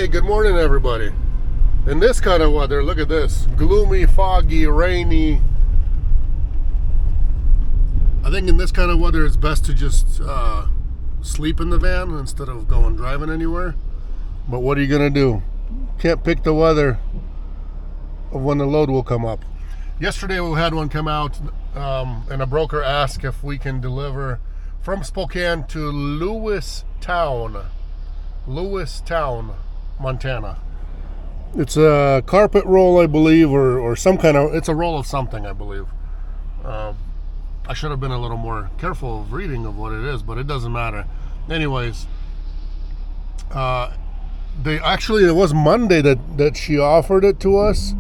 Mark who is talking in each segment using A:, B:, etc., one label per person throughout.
A: Hey, good morning everybody. In this kind of weather, look at this. Gloomy, foggy, rainy. I think in this kind of weather it's best to just sleep in the van instead of going driving anywhere. But what are you gonna do? Can't pick the weather of when the load will come up. Yesterday we had one come out and a broker asked if we can deliver from Spokane to Lewistown, Montana. It's a carpet roll, I believe, or some kind of, it's a roll of something, I believe. I should have been a little more careful of reading of what it is, but it doesn't matter. Anyways, it was Monday that she offered it to us,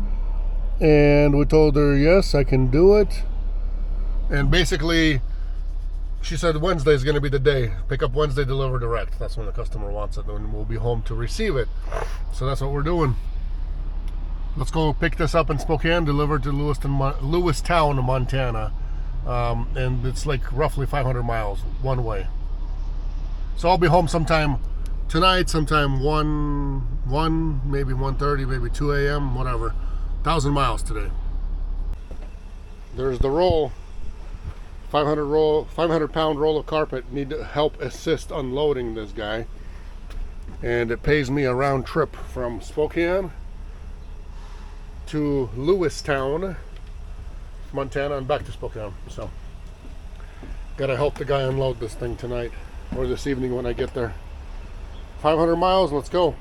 A: and we told her, yes, I can do it. And basically, she said Wednesday is going to be the day. Pick up Wednesday, deliver direct. That's when the customer wants it, and we'll be home to receive it. So that's what we're doing. Let's go pick this up in Spokane, deliver to Lewistown, Montana. And it's like roughly 500 miles one way. So I'll be home sometime tonight, sometime 1, maybe 1:30, maybe 2 a.m., whatever. 1,000 miles today. There's the roll. 500-pound roll of carpet. Need to help assist unloading this guy. And it pays me a round trip from Spokane to Lewistown, Montana, and back to Spokane. So gotta help the guy unload this thing tonight or this evening when I get there. 500 miles, let's go.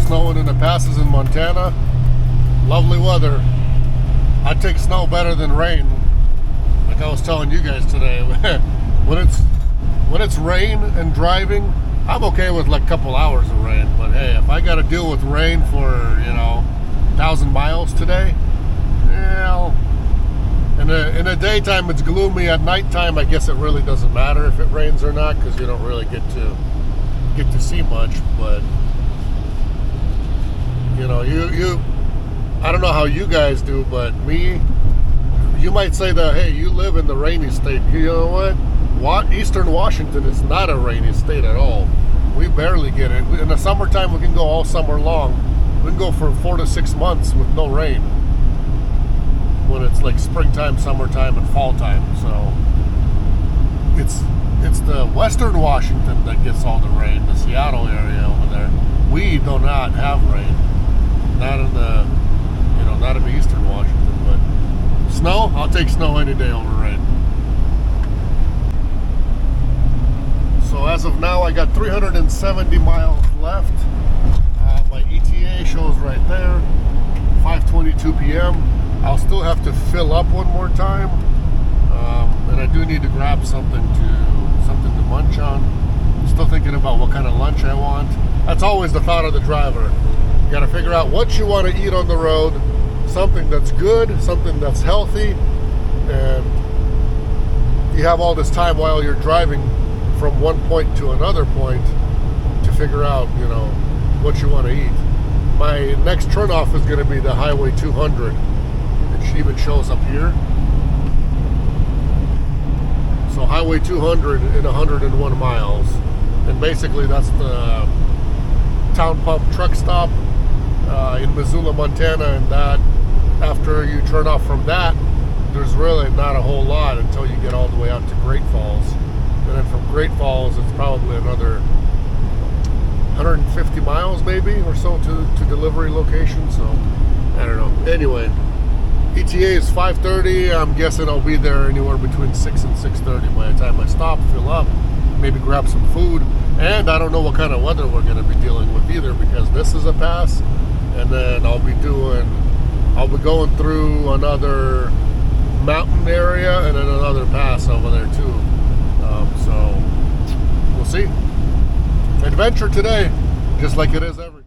A: Snowing in the passes in Montana. Lovely weather. I take snow better than rain. Like I was telling you guys today. when it's rain and driving, I'm okay with like a couple hours of rain. But hey, if I got to deal with rain for 1,000 miles today, well, in the daytime it's gloomy. At nighttime, I guess it really doesn't matter if it rains or not, because you don't really get to see much. But I don't know how you guys do, but me, you might say that, hey, you live in the rainy state. You know what? Eastern Washington is not a rainy state at all. We barely get it. In the summertime, we can go all summer long. We can go for 4 to 6 months with no rain when it's like springtime, summertime, and fall time. So it's the Western Washington that gets all the rain, the Seattle area over there. We do not have rain. Not in the Eastern Washington, but snow, I'll take snow any day over rain. So as of now, I got 370 miles left. My ETA shows right there, 5:22 p.m. I'll still have to fill up one more time, and I do need to grab something to munch on. I'm still thinking about what kind of lunch I want. That's always the thought of the driver. You got to figure out what you want to eat on the road, something that's good, something that's healthy, and you have all this time while you're driving from one point to another point to figure out, what you want to eat. My next turnoff is going to be the Highway 200. It even shows up here. So Highway 200 in 101 miles. And basically that's the town pump truck stop in Missoula, Montana, and that after you turn off from that, there's really not a whole lot until you get all the way out to Great Falls. And then from Great Falls, it's probably another 150 miles maybe or so to delivery location. So I don't know. Anyway, ETA is 5:30. I'm guessing I'll be there anywhere between 6 and 6:30 by the time I stop, fill up, maybe grab some food. And I don't know what kind of weather we're going to be dealing with either, because this is a pass, and then I'll be going through another mountain area and then another pass over there too. So we'll see. Adventure today, just like it is every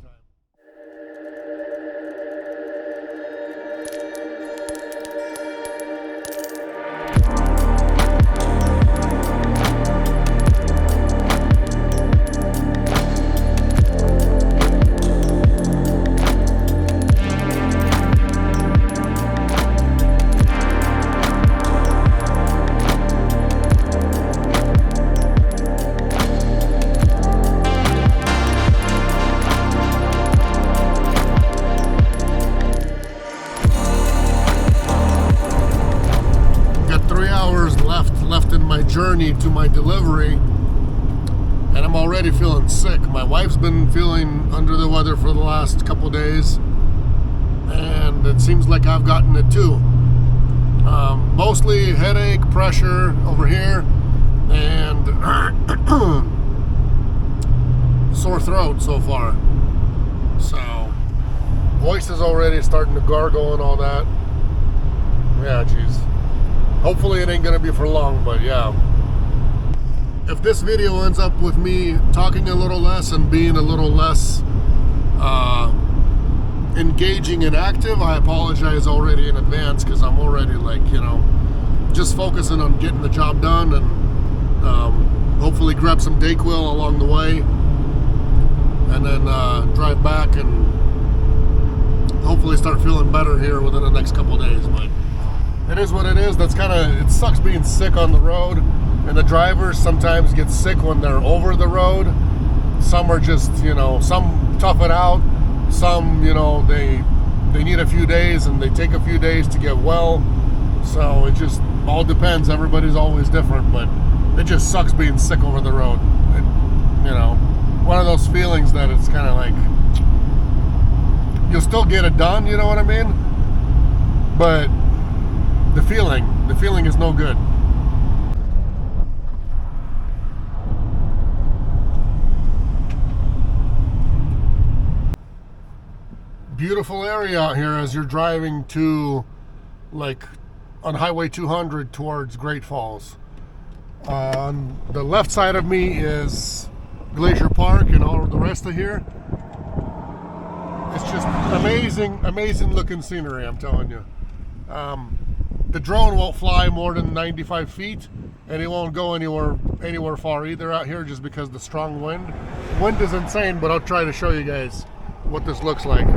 A: journey to my delivery, and I'm already feeling sick. My wife's been feeling under the weather for the last couple days, and it seems like I've gotten it too. Mostly headache, pressure over here, and sore throat so far. So voice is already starting to gargle and all that. Yeah, geez. Hopefully it ain't gonna be for long, but yeah. If this video ends up with me talking a little less and being a little less engaging and active, I apologize already in advance, because I'm already, like, you know, just focusing on getting the job done, and hopefully grab some Dayquil along the way, and then drive back and hopefully start feeling better here within the next couple of days. But it is what it is. That's kind of, it sucks being sick on the road, and the drivers sometimes get sick when they're over the road. Some are just, you know, some tough it out. Some, you know, they need a few days, and they take a few days to get well. So it just all depends. Everybody's always different, but it just sucks being sick over the road. You know, one of those feelings that it's kind of like, you'll still get it done, you know what I mean? But the feeling is no good. Beautiful area out here as you're driving to, like, on Highway 200 towards Great Falls. On the left side of me is Glacier Park, and all of the rest of here, it's just amazing looking scenery, I'm telling you. The drone won't fly more than 95 feet, and it won't go anywhere far either out here, just because of the strong wind. Wind is insane, but I'll try to show you guys what this looks like.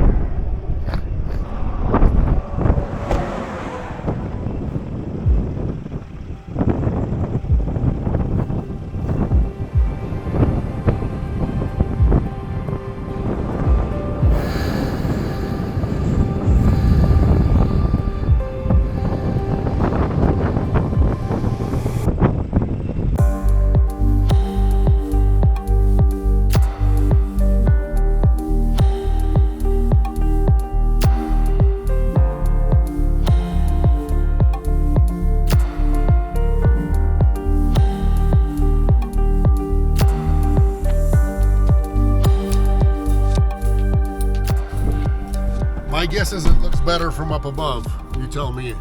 A: My guess is it looks better from up above. You tell me.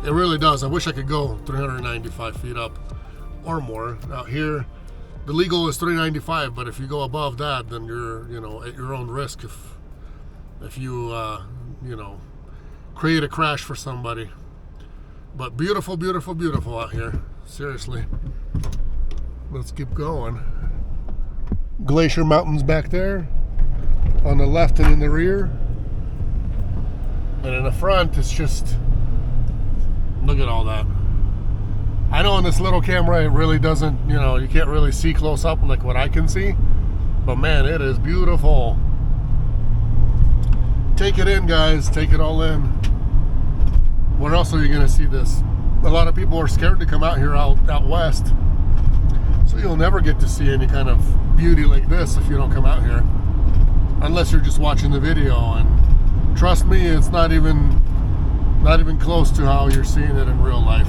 A: It really does. I wish I could go 395 feet up or more. Out here, the legal is 395, but if you go above that, then you're, you know, at your own risk if you, you know, create a crash for somebody. But beautiful, beautiful, beautiful out here. Seriously. Let's keep going. Glacier Mountains back there on the left and in the rear. And in the front, it's just, look at all that. I know on this little camera, it really doesn't, you know, you can't really see close up like what I can see. But man, it is beautiful. Take it in, guys. Take it all in. Where else are you going to see this? A lot of people are scared to come out here out west. So you'll never get to see any kind of beauty like this if you don't come out here. Unless you're just watching the video, and trust me, it's not even close to how you're seeing it in real life.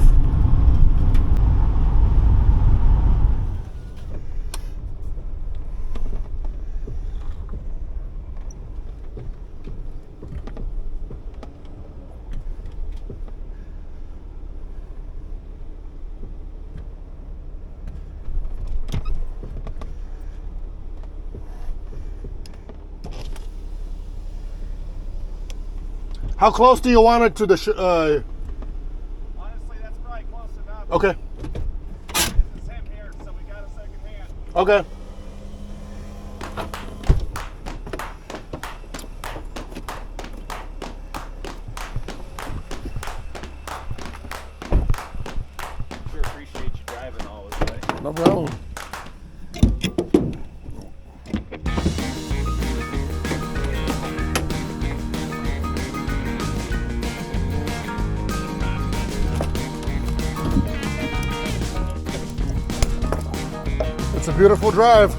A: How close do you want it to the
B: Honestly, that's probably close enough.
A: Okay.
B: It's him here, so we got a second hand.
A: Okay.
B: Sure appreciate you driving all this way.
A: No problem. It's a beautiful drive.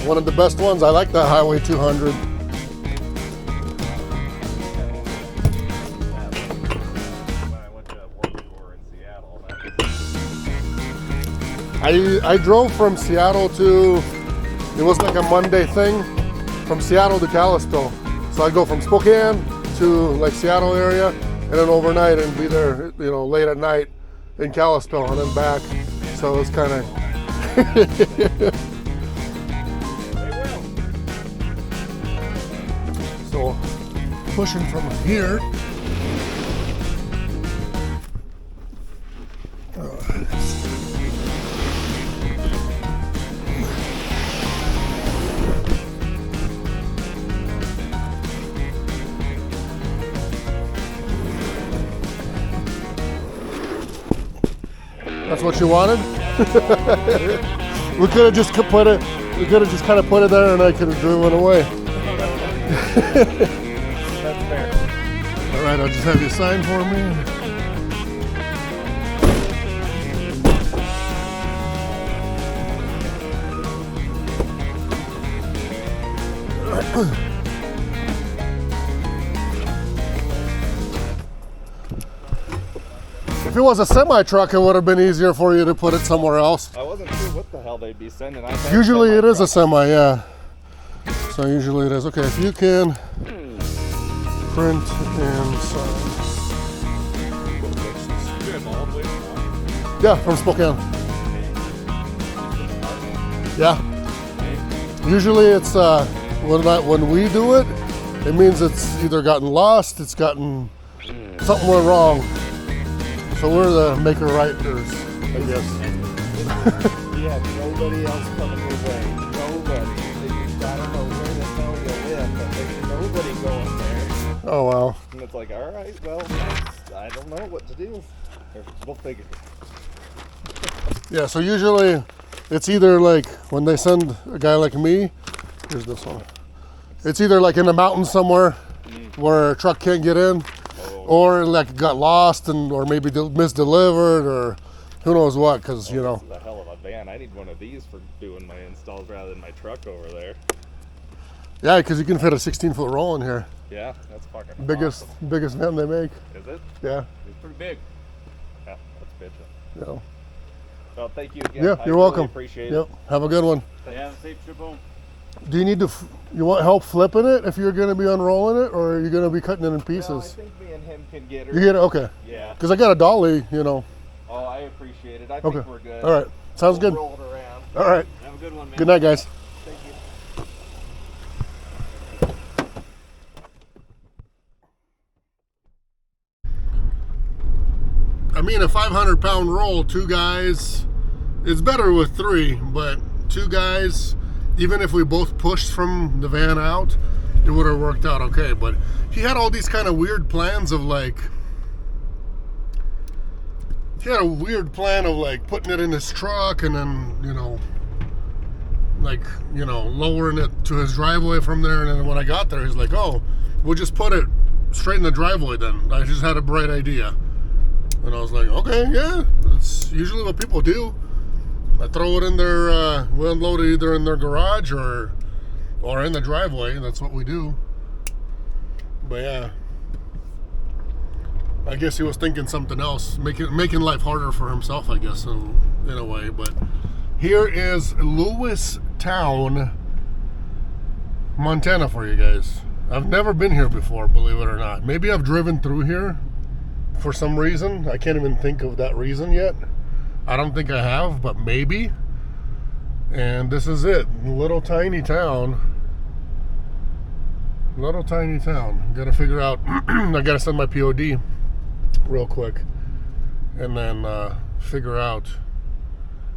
A: One of the best ones. I like that Highway 200. I drove from Seattle to, it was like a Monday thing, from Seattle to Kalispell. So I go from Spokane to like Seattle area and then overnight and be there, you know, late at night in Kalispell and then back. So it's kind of so pushing from here. That's what you wanted? We could have just put it, we could have just kind of put it there and I could have driven away.
B: That's fair.
A: All right, I'll just have you sign for me. If it was a semi-truck, it would have been easier for you to put it somewhere else.
B: I wasn't sure what the hell they'd be sending.
A: Usually it is a semi, yeah. So usually it is. Okay, if you can print and sign. Yeah, from Spokane. Yeah. Usually it's when we do it, it means it's either gotten lost, it's gotten something went wrong. So we're the maker-writers, I guess.
B: Yeah, nobody else coming your way. Nobody. You gotta know where the hell you live, but there's nobody going there.
A: Oh, wow.
B: And it's like, all right, well, I don't know what to do. We'll figure it.
A: Yeah, so usually it's either like when they send a guy like me, here's this one. It's either like in the mountains somewhere where a truck can't get in, or like it got lost and or maybe misdelivered or who knows what, because you know.
B: This is a hell of a van. I need one of these for doing my installs rather than my truck over there.
A: Yeah, because you can fit a 16-foot roll in here.
B: Yeah, that's fucking
A: Biggest
B: awesome.
A: biggest van they make.
B: Is it?
A: Yeah.
B: It's pretty big. Yeah, that's bitchin'.
A: Yeah.
B: Well, thank you again.
A: Yeah,
B: I
A: you're
B: really
A: welcome.
B: appreciate
A: Yep.
B: it.
A: Have a good one.
B: Yeah, have a safe trip home.
A: Do you need to? You want help flipping it if you're going to be unrolling it, or are you going to be cutting it in
B: No, I
A: pieces?
B: think me and him can get her.
A: You get it? Okay.
B: Yeah.
A: Because I got a dolly, you know.
B: Oh, I appreciate it. I
A: Okay.
B: think we're good.
A: All right. Sounds
B: We'll
A: good.
B: roll it around.
A: All right.
B: Have a good one, man.
A: Good night, guys.
B: Thank you.
A: I mean, a 500-pound roll, two guys, it's better with three, but two guys, even if we both pushed from the van out, it would have worked out okay. But he had all these kind of weird plans of like, he had a weird plan of like putting it in his truck and then, you know, like, you know, lowering it to his driveway from there. And then when I got there, he's like, oh, we'll just put it straight in the driveway then. I just had a bright idea. And I was like, okay, yeah, that's usually what people do. I throw it in their, we unload it either in their garage or in the driveway. That's what we do. But yeah, I guess he was thinking something else, making life harder for himself, I guess, in a way. But here is Lewistown, Montana for you guys. I've never been here before, believe it or not. Maybe I've driven through here for some reason. I can't even think of that reason yet. I don't think I have, but maybe. And this is it. Little tiny town. Little tiny town. Gotta figure out, I gotta send my POD real quick. And then figure out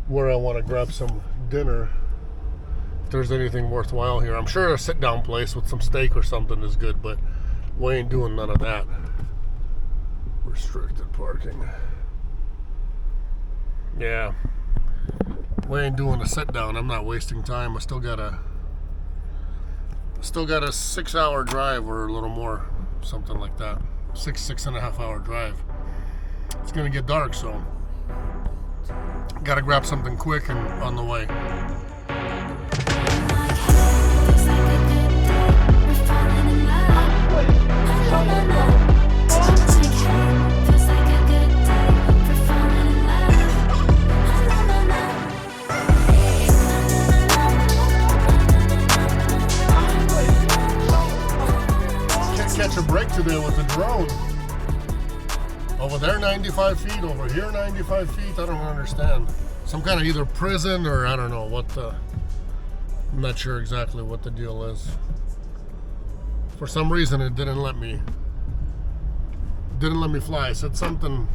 A: where I want to grab some dinner. If there's anything worthwhile here. I'm sure a sit down place with some steak or something is good, but we ain't doing none of that. Restricted parking. Yeah. We ain't doing a sit down. I'm not wasting time. I still got a 6-hour drive or a little more. Something like that. 6.5 hour drive. It's gonna get dark, so Gotta grab something quick and on the way. Catch a break today with the drone. Over there 95 feet, over here 95 feet. I don't understand. Some kind of either prison or I don't know what the... I'm not sure exactly what the deal is. For some reason it didn't let me fly. It said something.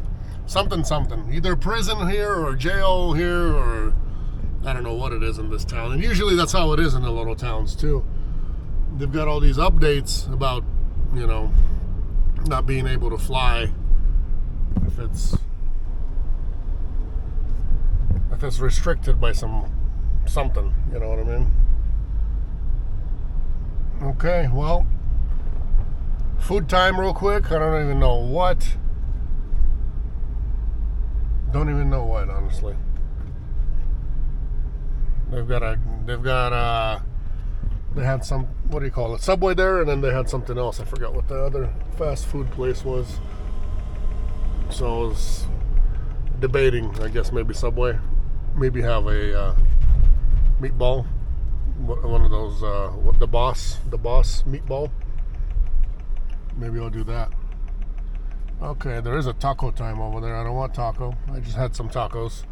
A: Either prison here or jail here or I don't know what it is in this town. And usually that's how it is in the little towns too. They've got all these updates about, you know, not being able to fly if it's restricted by something, you know what I mean? Okay, well, food time real quick. I don't even know what. Don't even know what, honestly. They had some, what do you call it, Subway there, and then they had something else. I forgot what the other fast food place was. So I was debating, I guess maybe Subway, maybe have a meatball, one of those, the boss meatball. Maybe I'll do that. Okay, there is a taco time over there. I don't want taco. I just had some tacos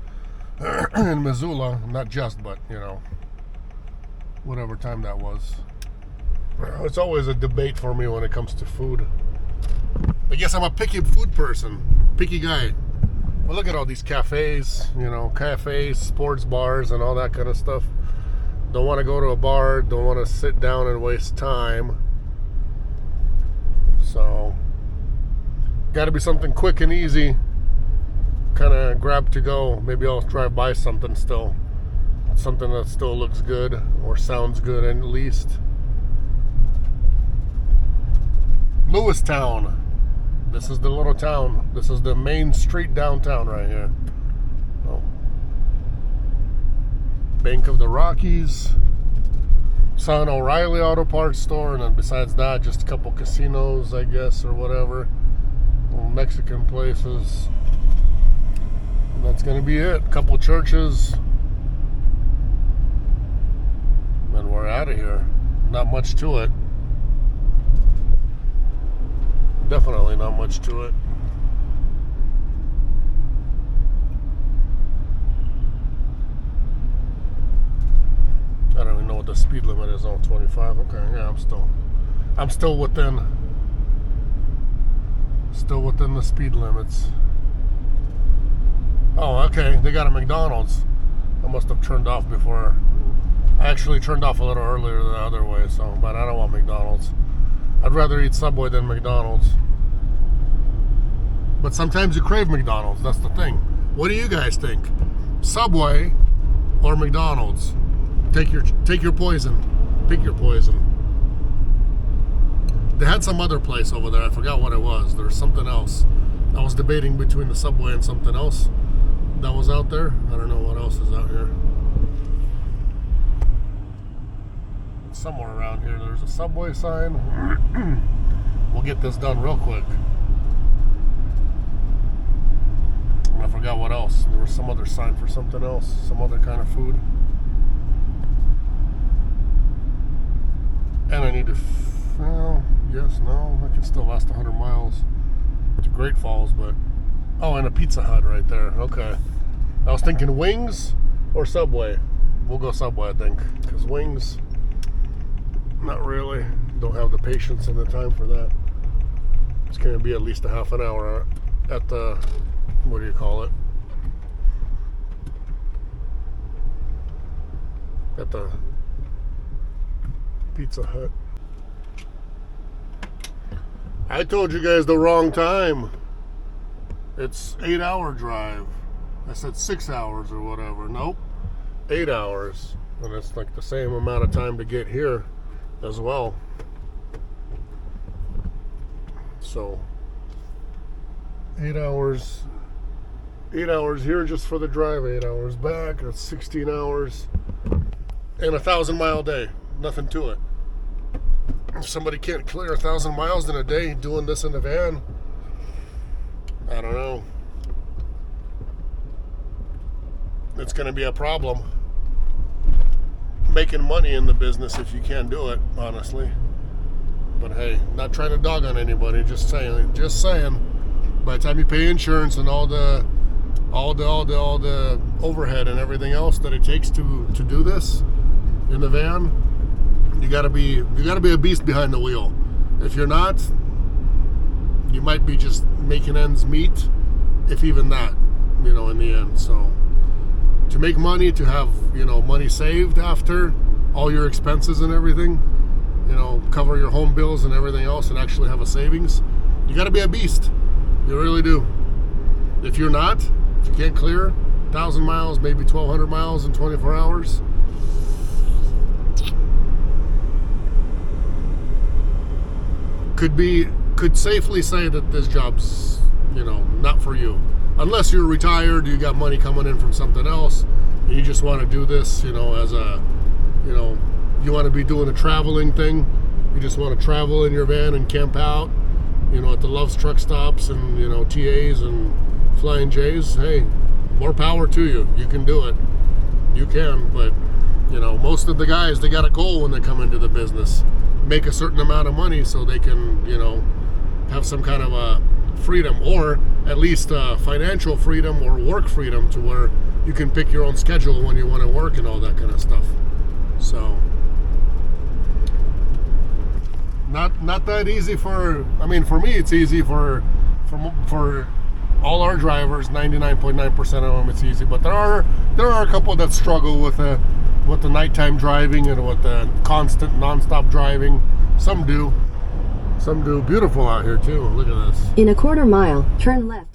A: in Missoula, not just, but you know, whatever time that was. It's always a debate for me when it comes to food. I guess I'm a picky food person, picky guy. Well, look at all these cafes, you know, sports bars, and all that kind of stuff. Don't want to go to a bar, don't want to sit down and waste time. So, got to be something quick and easy, kind of grab to go. Maybe I'll drive by something still. Something that still looks good or sounds good at least. Lewistown. This is the little town. This is the main street downtown right here. Oh. Bank of the Rockies. Son O'Reilly Auto Parts store, and then besides that, just a couple casinos, I guess, or whatever. Little Mexican places. And that's gonna be it. A couple churches. And we're out of here. Not much to it. Definitely not much to it. I don't even know what the speed limit is on 25. Okay, yeah, I'm still within the speed limits. Oh, okay, they got a McDonald's. I must have turned off before. I actually turned off a little earlier the other way, so, but I don't want McDonald's. I'd rather eat Subway than McDonald's. But sometimes you crave McDonald's, that's the thing. What do you guys think? Subway or McDonald's? Take your poison. Pick your poison. They had some other place over there, I forgot what it was. There was something else. I was debating between the Subway and something else that was out there. I don't know what else is out here. Somewhere around here there's a Subway sign. We'll get this done real quick. And I forgot what else. There was some other sign for something else, some other kind of food. And I need to, well, yes, no, I can still last 100 miles to Great Falls, but, oh, and a Pizza Hut right there. Okay. I was thinking wings or Subway. We'll go Subway, I think, because wings, not really. Don't have the patience and the time for that. It's going to be at least a half an hour at the, what do you call it? At the Pizza Hut. I told you guys the wrong time. It's 8-hour drive. I said 6 hours or whatever. Nope. 8 hours. And it's like the same amount of time to get here as well. So 8 hours 8 hours here just for the drive, 8 hours back. That's 16 hours. And 1,000-mile day. Nothing to it. If somebody can't clear 1,000 miles in a day doing this in the van, I don't know. It's going to be a problem making money in the business if you can't do it, honestly. But hey, not trying to dog on anybody, just saying. By the time you pay insurance and all the overhead and everything else that it takes to do this in the van, you gotta be a beast behind the wheel. If you're not, you might be just making ends meet, if even that, in the end. So to make money, to have money saved after all your expenses and everything, cover your home bills and everything else, and actually have a savings, you got to be a beast. You really do. If you're not, if you can't clear 1,000 miles, maybe 1,200 miles in 24 hours, could safely say that this job's not for you, unless you're retired, you got money coming in from something else, and you just want to do this as a you want to be doing a traveling thing. You just want to travel in your van and camp out at the Love's truck stops and TAs and Flying J's. Hey, more power to you. You can do it. You can. But most of the guys, they got a goal when they come into the business, make a certain amount of money so they can have some kind of a freedom, or at least financial freedom or work freedom, to where you can pick your own schedule when you want to work and all that kind of stuff. So not that easy for me. It's easy for all our drivers. 99.9% of them, it's easy. But there are a couple that struggle with the nighttime driving and with the constant nonstop driving. Some do. Beautiful out here too. Look at this.
C: In a quarter mile, turn left.